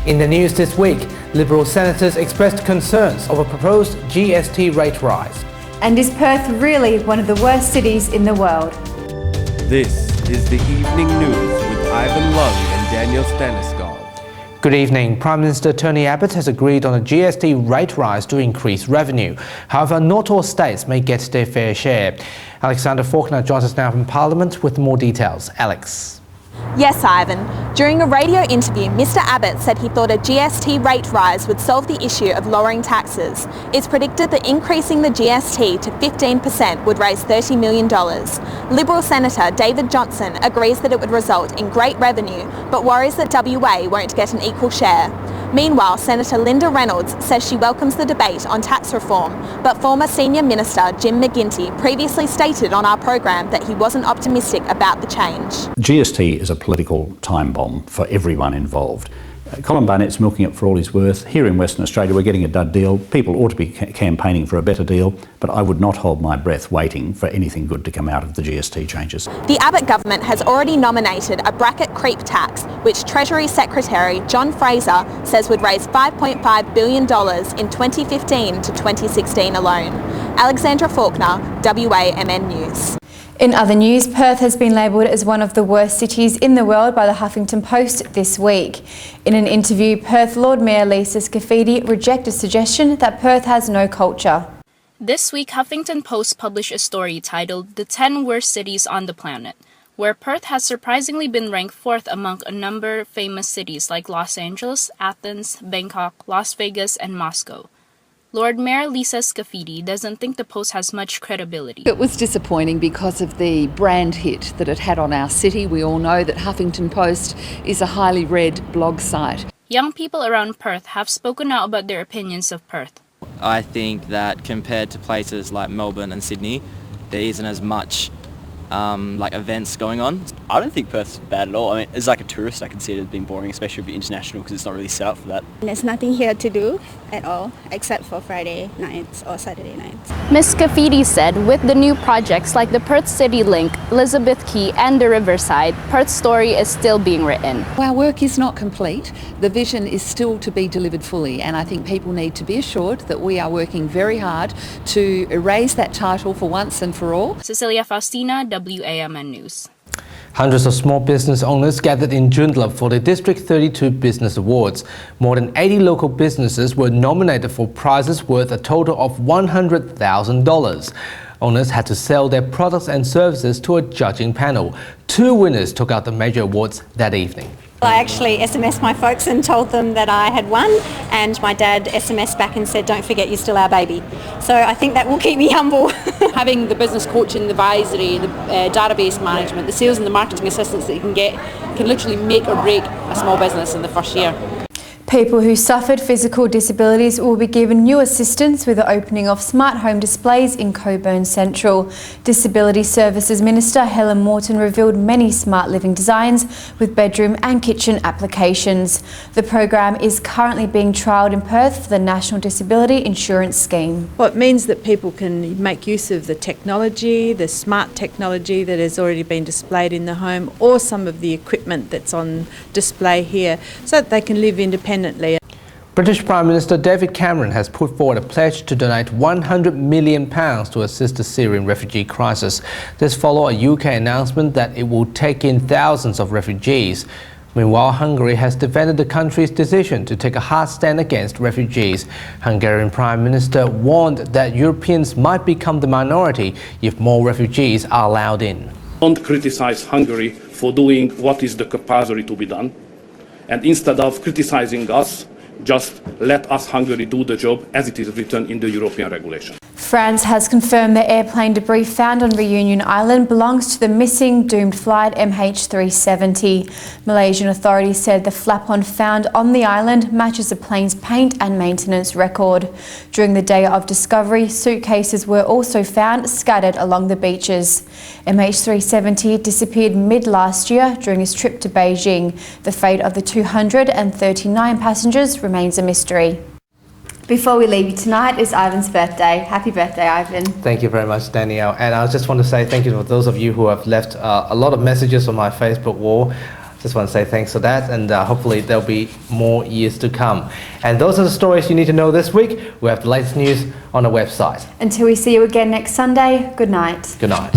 In the news this week, Liberal senators expressed concerns over proposed GST rate rise. And is Perth really one of the worst cities in the world? This is the Evening News with Ivan Lung and Daniel Stanislav. Good evening. Prime Minister Tony Abbott has agreed on a GST rate rise to increase revenue. However, not all states may get their fair share. Alexander Faulkner joins us now from Parliament with more details. Alex. Yes, Ivan. During a radio interview, Mr Abbott said he thought a GST rate rise would solve the issue of lowering taxes. It's predicted that increasing the GST to 15% would raise $30 million. Liberal Senator David Johnson agrees that it would result in great revenue, but worries that WA won't get an equal share. Meanwhile, Senator Linda Reynolds says she welcomes the debate on tax reform, but former Senior Minister Jim McGuinty previously stated on our program that he wasn't optimistic about the change. GST is a political time bomb for everyone involved. Colin Barnett's milking it for all he's worth. Here in Western Australia, we're getting a dud deal. People ought to be campaigning for a better deal, but I would not hold my breath waiting for anything good to come out of the GST changes. The Abbott government has already nominated a bracket creep tax, which Treasury Secretary John Fraser says would raise $5.5 billion in 2015 to 2016 alone. Alexandra Faulkner, WAMN News. In other news, Perth has been labelled as one of the worst cities in the world by the Huffington Post this week. In an interview, Perth Lord Mayor Lisa Scafidi rejected a suggestion that Perth has no culture. This week, Huffington Post published a story titled "The 10 Worst Cities on the Planet," where Perth has surprisingly been ranked fourth among a number of famous cities like Los Angeles, Athens, Bangkok, Las Vegas, and Moscow. Lord Mayor Lisa Scafidi doesn't think the Post has much credibility. It was disappointing because of the brand hit that it had on our city. We all know that Huffington Post is a highly read blog site. Young people around Perth have spoken out about their opinions of Perth. I think that compared to places like Melbourne and Sydney, there isn't as much events going on. I don't think Perth's bad at all. I mean, as like a tourist, I can see it as being boring, especially if you're international, because it's not really set up for that. There's nothing here to do at all, except for Friday nights or Saturday nights. Ms. Scafidi said with the new projects like the Perth City Link, Elizabeth Quay and the Riverside, Perth's story is still being written. Our work is not complete. The vision is still to be delivered fully, and I think people need to be assured that we are working very hard to erase that title for once and for all. Cecilia Faustina, WAMN News. Hundreds of small business owners gathered in Joondalup for the District 32 Business Awards. More than 80 local businesses were nominated for prizes worth a total of $100,000. Owners had to sell their products and services to a judging panel. 2 winners took out the major awards that evening. I actually SMS'd my folks and told them that I had won, and my dad SMS'd back and said, "Don't forget, you're still our baby." So I think that will keep me humble. Having the business coaching, the advisory, the database management, the sales and the marketing assistance that you can get can literally make or break a small business in the first year. People who suffered physical disabilities will be given new assistance with the opening of smart home displays in Cockburn Central. Disability Services Minister Helen Morton revealed many smart living designs with bedroom and kitchen applications. The program is currently being trialled in Perth for the National Disability Insurance Scheme. Well, it means that people can make use of the technology, the smart technology that has already been displayed in the home, or some of the equipment that's on display here, so that they can live independently. British Prime Minister David Cameron has put forward a pledge to donate £100 million to assist the Syrian refugee crisis. This follows a UK announcement that it will take in thousands of refugees. Meanwhile, Hungary has defended the country's decision to take a hard stand against refugees. Hungarian Prime Minister warned that Europeans might become the minority if more refugees are allowed in. Don't criticise Hungary for doing what is the compulsory to be done. And instead of criticising us, just let us Hungary do the job as it is written in the European regulation. France has confirmed the airplane debris found on Reunion Island belongs to the missing doomed flight MH370. Malaysian authorities said the flap-on found on the island matches the plane's paint and maintenance record. During the day of discovery, suitcases were also found scattered along the beaches. MH370 disappeared mid-last year during his trip to Beijing. The fate of the 239 passengers remains a mystery. Before we leave you tonight is Ivan's birthday. Happy birthday, Ivan. Thank you very much, Danielle. And I just want to say thank you to those of you who have left a lot of messages on my Facebook wall. Just want to say thanks for that, and hopefully there'll be more years to come. And those are the stories you need to know this week. We have the latest news on the website. Until we see you again next Sunday, good night. Good night.